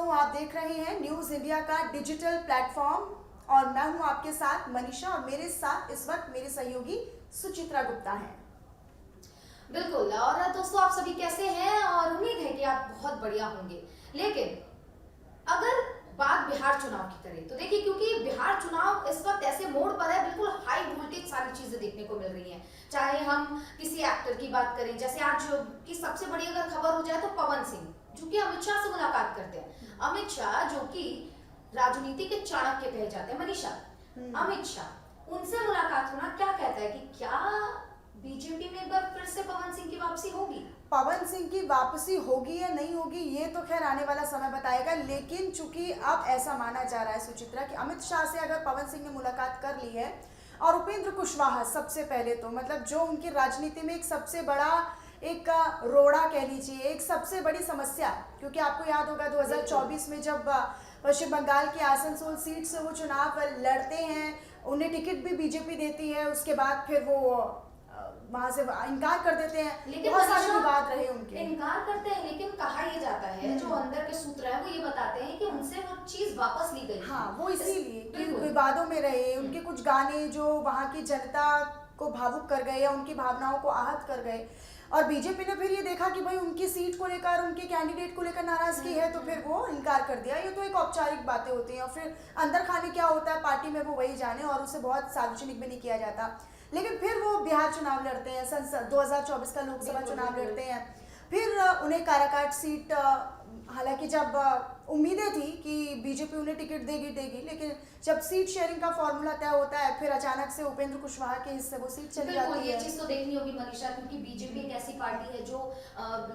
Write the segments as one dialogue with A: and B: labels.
A: दोस्तों, आप देख रहे हैं न्यूज इंडिया का डिजिटल प्लेटफॉर्म और मैं हूं आपके साथ मनीषा और मेरे साथ इस वक्त मेरे सहयोगी सुचित्रा गुप्ता हैं।
B: बिल्कुल। और दोस्तों, आप सभी कैसे हैं? और उम्मीद है कि आप बहुत बढ़िया होंगे। लेकिन अगर बात बिहार चुनाव की करें तो देखिए, क्योंकि बिहार चुनाव इस वक्त ऐसे मोड़ पर है, बिल्कुल हाई वोल्टेज सारी चीजें देखने को मिल रही हैं। चाहे हम किसी एक्टर की बात करें, जैसे आज की सबसे बड़ी अगर खबर हो जाए तो पवन सिंह जो कि अमित शाह से मुलाकात करते हैं। अमित शाह जो कि राजनीति के चाणक्य कहे जाते हैं, मनीषा, अमित शाह उनसे मुलाकात होना क्या कहता है कि क्या बीजेपी में एक बार फिर से पवन सिंह की वापसी होगी?
A: पवन सिंह की वापसी होगी या नहीं होगी ये तो खैर आने वाला समय बताएगा, लेकिन चूंकि अब ऐसा माना जा रहा है सुचित्रा कि अमित शाह से अगर पवन सिंह ने मुलाकात कर ली है और उपेंद्र कुशवाहा सबसे पहले तो मतलब जो उनकी राजनीति में एक सबसे बड़ा एक रोड़ा कह लीजिए, एक सबसे बड़ी समस्या, क्योंकि आपको याद होगा 2024 में जब पश्चिम बंगाल की आसनसोल सीट से वो चुनाव लड़ते हैं, उन्हें टिकट भी बीजेपी देती है, उसके बाद फिर वो वहां से इनकार कर देते हैं।
B: लेकिन
A: बहुत सारे विवाद रहे उनके।
B: इनकार करते हैं, लेकिन कहा यह जाता है, जो अंदर के सूत्र है वो ये बताते हैं कि उनसे वो चीज वापस ली गई।
A: हाँ, वो इसीलिए कि विवादों में रहे, उनके कुछ गाने जो वहां की जनता को भावुक कर गए या उनकी भावनाओं को आहत कर गए, और बीजेपी ने फिर ये देखा कि भाई उनकी सीट को लेकर, उनके कैंडिडेट को लेकर नाराजगी है, तो फिर वो इनकार कर दिया। ये तो एक औपचारिक बातें होती हैं और फिर अंदर खाने क्या होता है पार्टी में वो वही जाने, और उसे बहुत सार्वजनिक भी नहीं किया जाता। लेकिन फिर वो बिहार चुनाव लड़ते हैं, संसद 2024 का लोकसभा चुनाव लड़ते हैं, फिर उन्हें काराकाट सीट, हालांकि जब उम्मीदें थी कि बीजेपी उन्हें टिकट देगी, लेकिन जब सीट शेयरिंग का फॉर्मूला तय होता है फिर अचानक से उपेंद्र कुशवाहा के हिस्से वो सीट चली जाती है।
B: ये चीज तो देखनी होगी मनीषा, क्योंकि बीजेपी एक ऐसी पार्टी है जो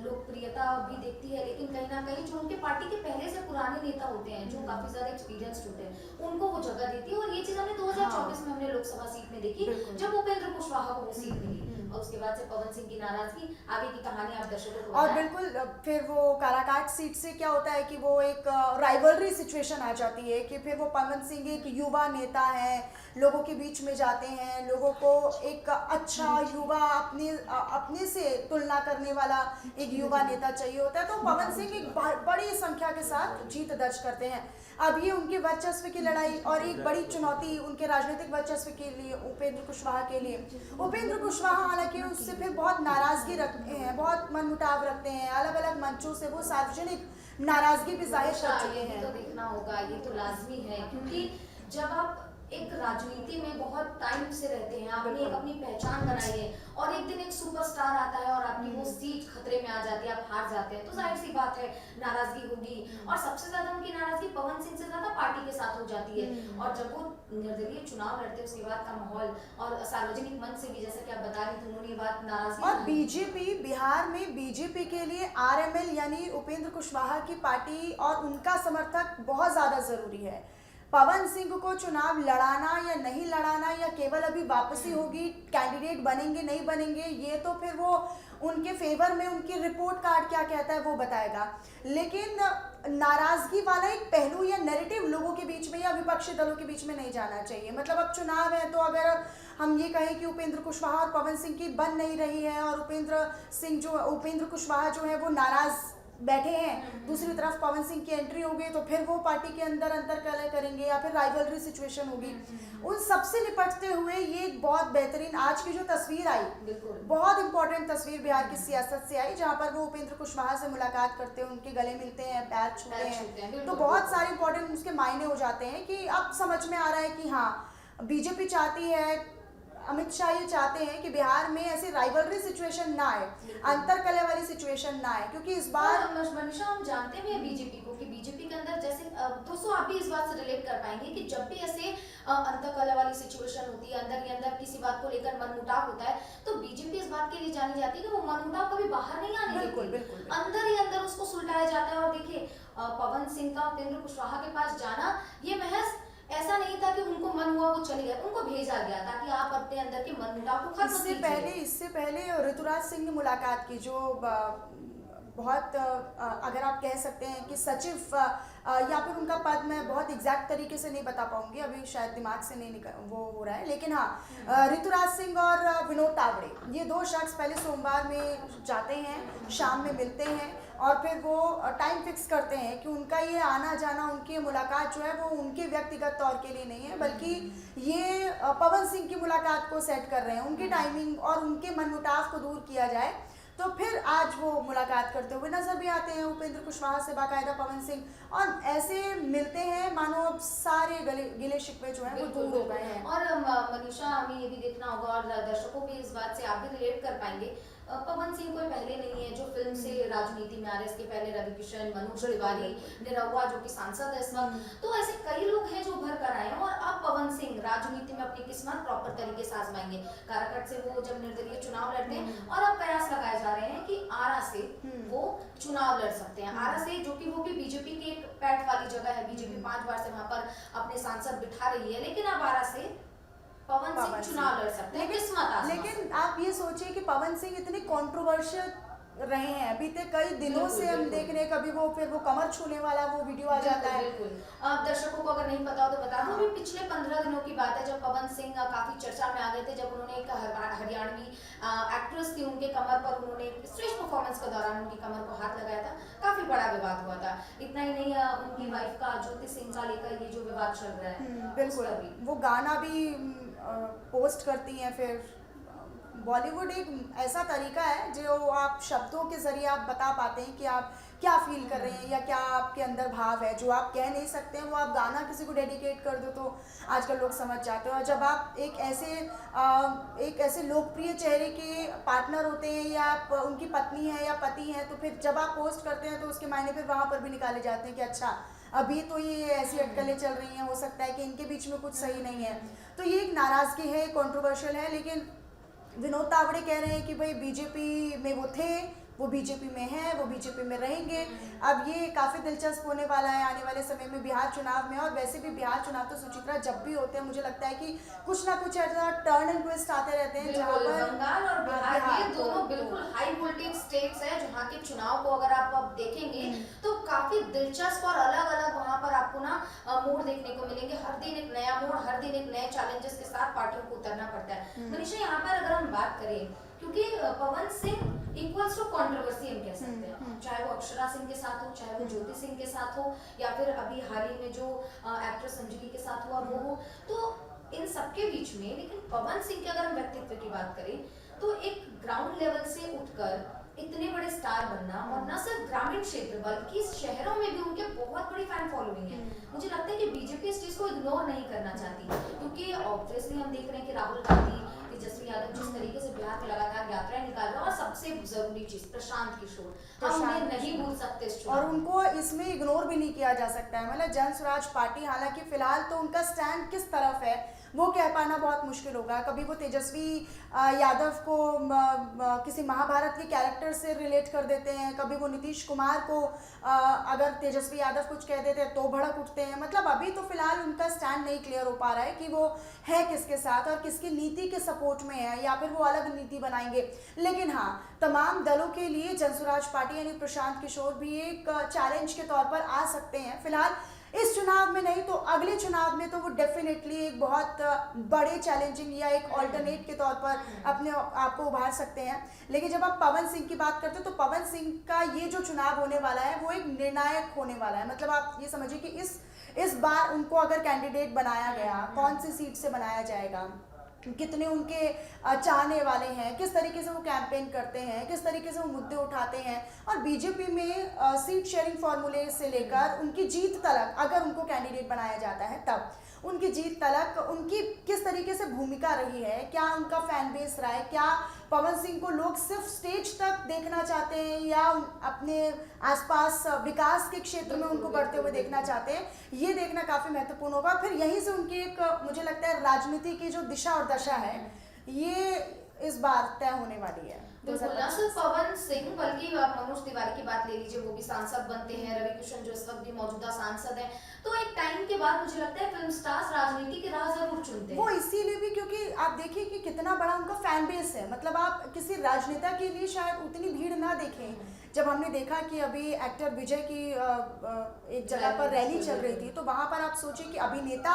B: लोकप्रियता भी देखती है, लेकिन कहीं ना कहीं जो उनके पार्टी के पहले से पुराने नेता होते हैं, जो काफी ज्यादा एक्सपीरियंस्ड होते हैं, उनको वो जगह देती है। और ये चीज हमने 2024 में हमने लोकसभा सीट में देखी, जब उपेंद्र कुशवाहा को वो सीट मिली, और उसके बाद से पवन सिंह की नाराजगी, आगे की कहानी आप दर्शकों को।
A: और बिल्कुल फिर वो काराकाट सीट से क्या होता है कि वो एक राइवलरी सिचुएशन आ जाती है कि फिर वो पवन सिंह एक युवा नेता है, लोगों के बीच में जाते हैं, लोगों को एक अच्छा युवा अपने से तुलना करने वाला एक युवा नेता चाहिए होता है, तो पवन सिंह एक बड़ी संख्या के साथ जीत दर्ज करते हैं। अब ये उनके वर्चस्व की लड़ाई और एक बड़ी चुनौती उनके राजनीतिक वर्चस्व के लिए उपेंद्र कुशवाहा के लिए। उपेंद्र कुशवाहा हालांकि उससे फिर बहुत नाराजगी रखते हैं, बहुत मनमुटाव रखते हैं, अलग अलग मंचों से वो सार्वजनिक नाराजगी भी जाहिर कर चुके हैं।
B: तो देखना होगा, ये तो लाजमी है, क्योंकि जब आप एक राजनीति में बहुत टाइम से रहते हैं, आपने एक अपनी पहचान बनाई है, और एक दिन एक सुपरस्टार आता है और आपकी वो सीट खतरे में आ जाती है, आप हार जाते हैं, तो जाहिर सी बात है नाराजगी होगी। और सबसे ज्यादा उनकी नाराजगी पवन सिंह से ज्यादा पार्टी के साथ हो जाती है। और जब वो निर्दलीय चुनाव लड़ते हैं, उसके बाद का माहौल और सार्वजनिक मंच से भी, जैसा कि आप बता रही थी, उन्होंने ये बात नाराजगी।
A: और बीजेपी बिहार में बीजेपी के लिए आरएमएल यानी उपेंद्र कुशवाहा की पार्टी और उनका समर्थक बहुत ज्यादा जरूरी है। पवन सिंह को चुनाव लड़ाना या नहीं लड़ाना, या केवल अभी वापसी होगी, कैंडिडेट बनेंगे नहीं बनेंगे, ये तो फिर वो उनके फेवर में उनकी रिपोर्ट कार्ड क्या कहता है वो बताएगा। लेकिन नाराजगी वाला एक पहलू या नैरेटिव लोगों के बीच में या विपक्षी दलों के बीच में नहीं जाना चाहिए। मतलब अब चुनाव है, तो अगर हम ये कहें कि उपेंद्र कुशवाहा और पवन सिंह की बन नहीं रही है और उपेंद्र कुशवाहा जो है वो नाराज बैठे हैं, दूसरी तरफ पवन सिंह की एंट्री होगी, तो फिर वो पार्टी के अंदर अंतर कलह करेंगे या फिर राइवलरी सिचुएशन होगी। उन सबसे निपटते हुए ये एक बहुत बेहतरीन आज की जो तस्वीर आई, बहुत इंपॉर्टेंट तस्वीर बिहार की सियासत से आई, जहां पर वो उपेंद्र कुशवाहा से मुलाकात करते हैं, उनके गले मिलते हैं, पैर छूते हैं, तो बहुत सारे इंपॉर्टेंट उसके मायने हो जाते हैं कि अब समझ में आ रहा है कि हाँ, बीजेपी चाहती है, अमित शाह ये चाहते हैं कि बिहार में ऐसी राइवलरी सिचुएशन ना आए, अंतरकलह वाली सिचुएशन ना आए, क्योंकि इस बार
B: मनीषा हम जानते भी हैं बीजेपी को कि बीजेपी के अंदर जैसे दोस्तों आप भी इस बात से रिलेट कर पाएंगे कि जब भी ऐसे अंतरकलह वाली सिचुएशन होती है, अंदर ही अंदर किसी बात को लेकर मनमुटाव होता है, तो बीजेपी इस बात के लिए जानी जाती है कि वो मनमुटाव कभी बाहर नहीं आने देती, अंदर ही अंदर उसको सुलटाया जाता है। और देखिए पवन सिंह का उपेंद्र कुशवाहा के पास जाना, ये महज ऐसा नहीं था कि उनको मन हुआ वो चले गए, उनको भेजा गया ताकि आप अपने अंदर के मनमुटाव को खत्म कीजिए।
A: इससे पहले ऋतुराज सिंह ने मुलाकात की, जो बहुत अगर आप कह सकते हैं कि सचिव या फिर उनका पद मैं बहुत एग्जैक्ट तरीके से नहीं बता पाऊंगी, अभी शायद दिमाग से नहीं वो हो रहा है, लेकिन हाँ ऋतुराज सिंह और विनोद तावड़े, ये दो शख्स पहले सोमवार में जाते हैं, शाम में मिलते हैं और फिर वो टाइम फिक्स करते हैं कि उनका ये आना जाना, उनकी मुलाकात जो है वो उनके व्यक्तिगत तौर के लिए नहीं है, बल्कि ये पवन सिंह की मुलाकात को सेट कर रहे हैं, उनकी टाइमिंग और उनके मनमुटाव को दूर किया जाए। तो फिर आज वो मुलाकात करते हुए नजर भी आते हैं उपेंद्र कुशवाहा से बाकायदा पवन सिंह, और ऐसे मिलते हैं मानो अब सारे गिले शिकवे जो हैं वो दूर हो गए हैं।
B: और मनीषा, हमें ये भी देखना होगा और दर्शकों भी इस बात से आप भी रिलेट कर पाएंगे, पवन सिंह कोई पहले नहीं है जो फिल्म से राजनीति में आ रहे हैं। इसके पहले रवि किशन, मनोज तिवारी, निरहुआ जो कि सांसद है इस वक्त, तो ऐसे कई लोग हैं जो उभर कर आए हैं, और अब पवन सिंह राजनीति में अपनी किस्मत प्रॉपर तरीके से आजमाएंगे। काराकट से वो जब निर्दलीय चुनाव लड़ते हैं, और अब प्रयास लगाए जा रहे हैं कि आरा से वो चुनाव लड़ सकते हैं। आरा से, जो कि वो भी बीजेपी की एक पैठ वाली जगह है, बीजेपी 5 बार से वहां पर अपने सांसद बिठा रही है, लेकिन अब आरा से पवन सिंह चुनाव लड़ सकते हैं, किस्मत आजमा सकते हैं।
A: लेकिन आप ये सोचिए कि पवन सिंह इतने कंट्रोवर्शियल रहे हैं बीते कई दिनों से, हम देख रहे हैं कभी वो फिर वो कमर छूने वाला वो वीडियो आ जाता है।
B: बिल्कुल, दर्शकों को अगर नहीं पता हो तो बता दूं, अभी पिछले 15 दिनों की बात है जब पवन सिंह काफी चर्चा में आ गए थे, जब उन्होंने एक हरियाणवी एक्ट्रेस थी, उनके कमर पर उन्होंने स्टेज परफॉर्मेंस के दौरान उनकी कमर को हाथ लगाया था, काफी बड़ा विवाद हुआ था। इतना ही नहीं, उनकी वाइफ का ज्योति सिंह का लेकर ये जो विवाद चल रहा है,
A: बिल्कुल, वो गाना भी पोस्ट करती हैं। फिर बॉलीवुड एक ऐसा तरीका है जो आप शब्दों के जरिए आप बता पाते हैं कि आप क्या फील कर रहे हैं या क्या आपके अंदर भाव है, जो आप कह नहीं सकते हैं वो आप गाना किसी को डेडिकेट कर दो तो आजकल लोग समझ जाते हैं। और जब आप एक ऐसे लोकप्रिय चेहरे के पार्टनर होते हैं या आप उनकी पत्नी है या पति हैं, तो फिर जब आप पोस्ट करते हैं तो उसके मायने फिर वहाँ पर भी निकाले जाते हैं कि अच्छा अभी तो ये ऐसी अटकलें चल रही हैं, हो सकता है कि इनके बीच में कुछ सही नहीं है। तो ये एक नाराज़गी है, कंट्रोवर्शियल है। लेकिन विनोद तावड़े कह रहे हैं कि भाई बीजेपी में वो थे, वो बीजेपी में हैं, वो बीजेपी में रहेंगे। अब ये काफ़ी दिलचस्प होने वाला है आने वाले समय में बिहार चुनाव में। और वैसे भी बिहार चुनाव तो सुचित्रा जब भी होते हैं मुझे लगता है कि कुछ ना कुछ ऐसा टर्न एंड ट्विस्ट आते रहते हैं, जहाँ पर
B: बंगाल और बिहार ये दोनों बिल्कुल हाई वोल्टेज स्टेट्स हैं, जहाँ के चुनाव को अगर आप अब देखेंगे तो काफी दिलचस्प और अलग अलग वहाँ पर आपको ना मोड़ देखने को मिलेंगे। हर दिन एक नया मोड़, हर दिन एक नए चैलेंजेस के साथ पार्टियों को उतरना पड़ता है। मनीषा, यहाँ पर अगर हम बात करें, क्योंकि Pawan Singh equals to controversy हम कह सकते हैं, चाहे वो अक्षरा सिंह के साथ हो, चाहे वो ज्योति सिंह के साथ हो, या फिर अभी हाल ही में जो एक्ट्रेस अंजलि के साथ हुआ वो हो, तो इन सबके बीच में लेकिन पवन सिंह के अगर हम व्यक्तित्व की बात करें तो एक ग्राउंड लेवल से उठकर इतने बड़े स्टार बनना, और न सिर्फ ग्रामीण क्षेत्र बल्कि शहरों में भी उनके बहुत बड़ी फैन फॉलोइंग है। मुझे लगता है कि बीजेपी इस चीज को इग्नोर नहीं करना चाहती, क्योंकि ऑब्वियसली हम देख रहे हैं कि राहुल गांधी, तेजस्वी यादव जिस तरीके से बिहार में लगातार यात्राएं निकाल रहे हैं, और सबसे जरूरी चीज प्रशांत किशोर, हम उन्हें नहीं भूल सकते इस चुनाव,
A: और उनको इसमें इग्नोर भी नहीं किया जा सकता है। मतलब जन स्वराज पार्टी, हालांकि फिलहाल तो उनका स्टैंड किस तरफ है वो कह पाना बहुत मुश्किल होगा। कभी वो तेजस्वी यादव को किसी महाभारत के कैरेक्टर से रिलेट कर देते हैं, कभी वो नीतीश कुमार को अगर तेजस्वी यादव कुछ कह देते हैं तो भड़क उठते हैं। मतलब अभी तो फिलहाल उनका स्टैंड नहीं क्लियर हो पा रहा है कि वो है किसके साथ और किसकी नीति के सपोर्ट में है, या फिर वो अलग नीति बनाएंगे। लेकिन हाँ, तमाम दलों के लिए जनसुराज पार्टी यानी प्रशांत किशोर भी एक चैलेंज के तौर पर आ सकते हैं। फिलहाल इस चुनाव में नहीं तो अगले चुनाव में तो वो डेफिनेटली एक बहुत बड़े चैलेंजिंग या एक ऑल्टरनेट के तौर पर अपने आप को उभार सकते हैं। लेकिन जब आप पवन सिंह की बात करते हो तो पवन सिंह का ये जो चुनाव होने वाला है वो एक निर्णायक होने वाला है। मतलब आप ये समझिए कि इस बार उनको अगर कैंडिडेट बनाया गया, कौन सी सीट से बनाया जाएगा, कितने उनके चाहने वाले हैं, किस तरीके से वो कैंपेन करते हैं, किस तरीके से वो मुद्दे उठाते हैं, और बीजेपी में सीट शेयरिंग फार्मूले से लेकर उनकी जीत तक अगर उनको कैंडिडेट बनाया जाता है तब उनकी जीत तक उनकी किस तरीके से भूमिका रही है, क्या उनका फैन बेस रहा है, क्या पवन सिंह को लोग सिर्फ स्टेज तक देखना चाहते हैं या अपने आसपास विकास के क्षेत्र में उनको बढ़ते हुए देखना चाहते हैं, ये देखना काफ़ी महत्वपूर्ण होगा। फिर यहीं से उनकी एक मुझे लगता है राजनीति की जो दिशा और दशा है ये इस बार तय होने वाली है।
B: बिल्कुल, न सिर्फ पवन सिंह बल्कि मनोज तिवारी की बात ले लीजिए, वो भी सांसद बनते हैं, रवि किशन जो इस वक्त भी मौजूदा सांसद हैं, तो एक टाइम के बाद मुझे लगता है फिल्म स्टार्स राजनीति की राह जरूर चुनते हैं।
A: वो इसीलिए भी क्योंकि आप देखिए कि कितना बड़ा उनका फैन बेस है। मतलब आप किसी राजनेता के लिए शायद उतनी भीड़ ना देखें। जब हमने देखा कि अभी एक्टर विजय की एक जगह पर रैली चल रही थी तो वहां पर आप सोचिए कि अभिनेता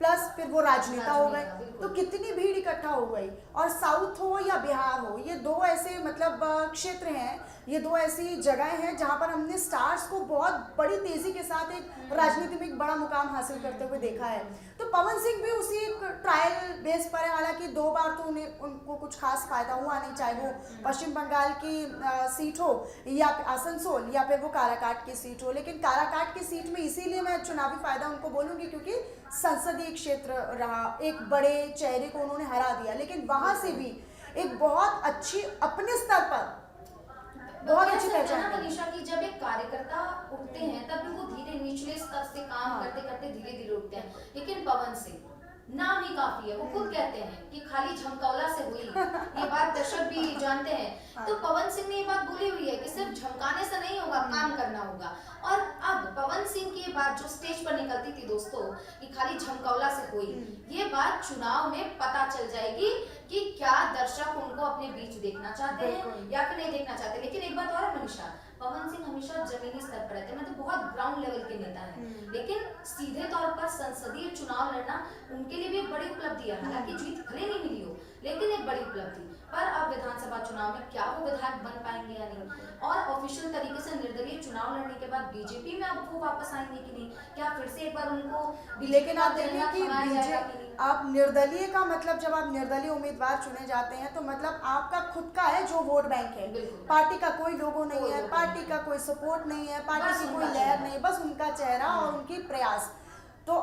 A: प्लस फिर वो राजनेता हो गए,
B: राजनेता, बिल्कुल।
A: तो कितनी भीड़ इकट्ठा हो गई। और साउथ हो या बिहार हो, ये दो ऐसे मतलब क्षेत्र हैं, ये दो ऐसी जगहें हैं जहां पर हमने स्टार्स को बहुत बड़ी तेजी के साथ एक राजनीति में एक बड़ा मुकाम हासिल करते हुए देखा है। तो पवन सिंह भी उसी एक ट्रायल बेस पर है, हालांकि 2 बार तो उनको कुछ खास फायदा हुआ नहीं, चाहे वो पश्चिम बंगाल की सीट हो या आसनसोल या फिर वो काराकाट की सीट हो। लेकिन काराकाट की सीट में इसीलिए मैं चुनावी फायदा उनको बोलूंगी क्योंकि संसदीय क्षेत्र रहा, एक बड़े चेहरे को उन्होंने हरा दिया, लेकिन वहां से भी एक बहुत अच्छी अपने स्तर पर बहुत अच्छी पहचान
B: ना
A: है।
B: मनीषा की जब एक कार्यकर्ता उठते हैं तब भी वो धीरे निचले स्तर से काम
A: हाँ।
B: करते करते धीरे धीरे उठते हैं, लेकिन पवन सिंह नाम ही काफी है। वो खुद कहते हैं कि खाली झमकौला से हुई, ये बात दर्शक भी जानते हैं।
A: हाँ।
B: तो पवन सिंह ने ये बात बोली हुई है कि सिर्फ झमकाने से नहीं होगा, काम करना होगा। और अब पवन सिंह की ये बात जो स्टेज पर निकलती थी दोस्तों कि खाली झमकौला से हुई, ये बात चुनाव में पता चल जाएगी कि क्या दर्शक उनको अपने बीच देखना चाहते हैं
A: बिल्कुल।
B: या फिर नहीं देखना चाहते। लेकिन एक बात और है मनीषा, पवन सिंह हमेशा जमीनी स्तर पर रहते हैं, मतलब बहुत ग्राउंड लेवल के नेता हैं, लेकिन सीधे तौर पर संसदीय चुनाव लड़ना उनके लिए भी एक बड़ी उपलब्धि है। हालांकि जीत भले नहीं मिली हो, लेकिन एक बड़ी उपलब्धि। पर अब विधानसभा चुनाव में क्या वो विधायक बन पाएंगे या नहीं, और ऑफिशियल तरीके से निर्दलीय चुनाव लड़ने के बाद बीजेपी में अब वो वापस आएंगे कि नहीं, क्या फिर से एक बार उनको
A: लेकिन आप देखिए कि
B: बीजेपी
A: आप निर्दलीय का मतलब, जब आप निर्दलीय उम्मीदवार चुने जाते हैं तो मतलब आपका खुद का है जो वोट बैंक है,
B: बिल्कुल।
A: पार्टी का कोई लोगो नहीं
B: कोई
A: है,
B: लोगो
A: पार्टी का कोई सपोर्ट नहीं है,
B: बस
A: पार्टी की कोई
B: उनका
A: लहर
B: चेहरा।
A: नहीं, बस उनका चेहरा और उनकी प्रयास। तो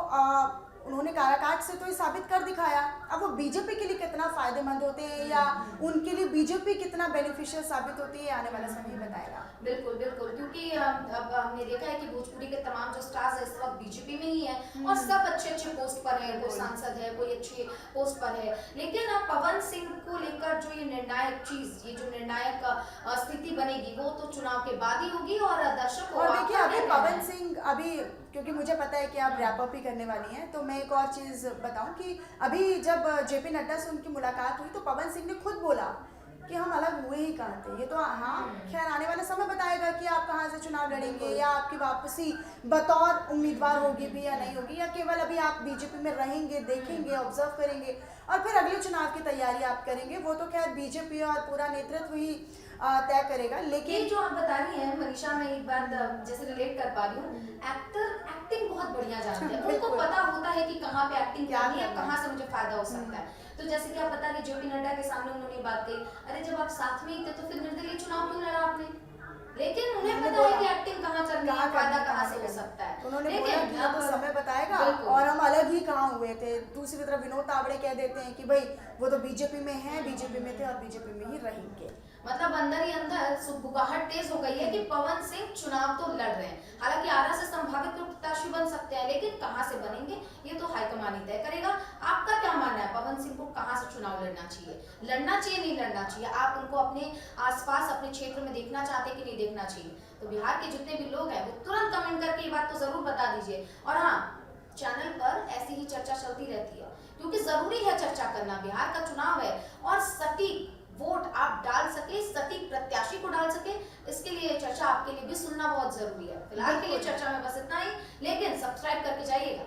A: उन्होंने काराकाट से तो ये साबित कर दिखाया। अब वो बीजेपी के लिए कितना फायदेमंद होते हैं या उनके लिए बीजेपी कितना बेनिफिशियल साबित होती है, आने वाला समय ही बताएगा।
B: बिल्कुल बिल्कुल, क्योंकि अब हमने देखा है कि भोजपुरी के तमाम जो स्टार्स है इस वक्त बीजेपी में ही है और सब अच्छे अच्छे पोस्ट पर है, कोई सांसद है, कोई अच्छे पोस्ट पर है। लेकिन अब पवन सिंह को लेकर जो ये निर्णायक चीज, ये जो निर्णायक स्थिति बनेगी वो तो चुनाव के बाद ही होगी। और दर्शक
A: और देखिए अभी पवन सिंह, अभी क्योंकि मुझे पता है कि आप रैप अप ही करने वाली हैं, तो मैं एक और चीज़ बताऊं कि अभी जब जेपी नड्डा से उनकी मुलाकात हुई तो पवन सिंह ने खुद बोला कि हम अलग हुए ही कहाँ थे। ये तो हाँ खैर आने वाला समय बताएगा कि आप कहाँ से चुनाव लड़ेंगे या आपकी वापसी बतौर उम्मीदवार होगी भी या नहीं होगी, या केवल अभी आप बीजेपी में रहेंगे, देखेंगे, ऑब्जर्व करेंगे और फिर अगले चुनाव की तैयारी आप करेंगे। वो तो खैर बीजेपी और पूरा नेतृत्व ही तय करेगा। लेकिन
B: ये जो आप बता रही हैं मनीषा, मैं एक बात जैसे रिलेट कर पा रही हूँ, एक्टिंग बहुत बढ़िया जानते हैं, उनको पता होता है कि कहाँ पे एक्टिंग करनी है, कहाँ से मुझे फायदा हो सकता है। तो जैसे कि आप बता रहे जेपी नड्डा के सामने उन्होंने ये बात कही, अरे जब आप साथ में ही थे तो फिर निर्दलीय चुनाव क्यों लड़ा आपने? लेकिन उन्हें पता है कि एक्टिंग कहाँ करनी है, फायदा कहाँ से हो सकता है।
A: उन्होंने बोला कि ये तो समय बताएगा और हम अलग ही कहाँ हुए थे। दूसरी तरफ विनोद तावड़े कह देते हैं कि भाई वो तो बीजेपी में हैं, बीजेपी में थे और बीजेपी में ही रहेंगे।
B: मतलब अंदर ही अंदर सुगबुगाहट तेज हो गई है कि पवन सिंह चुनाव तो लड़ रहे हैं, हालांकि आरा से संभावित प्रत्याशी बन सकते हैं, लेकिन कहां से बनेंगे ये तो हाईकमान ही तय करेगा। आपका क्या मानना है, पवन सिंह को कहां से चुनाव लड़ना चाहिए, नहीं लड़ना चाहिए? आप उनको अपने आसपास अपने क्षेत्र में देखना चाहते हैं कि नहीं देखना चाहिए? तो बिहार के जितने भी लोग हैं वो तुरंत कमेंट करके ये बात तो जरूर बता दीजिए। और हाँ, चैनल पर ऐसी ही चर्चा चलती रहती है क्योंकि जरूरी है चर्चा करना। बिहार का चुनाव है और सटीक वोट आप डाल सके, सटीक प्रत्याशी को डाल सके, इसके लिए चर्चा आपके लिए भी सुनना बहुत जरूरी है। फिलहाल के लिए चर्चा में बस इतना ही, लेकिन सब्सक्राइब करके जाइएगा।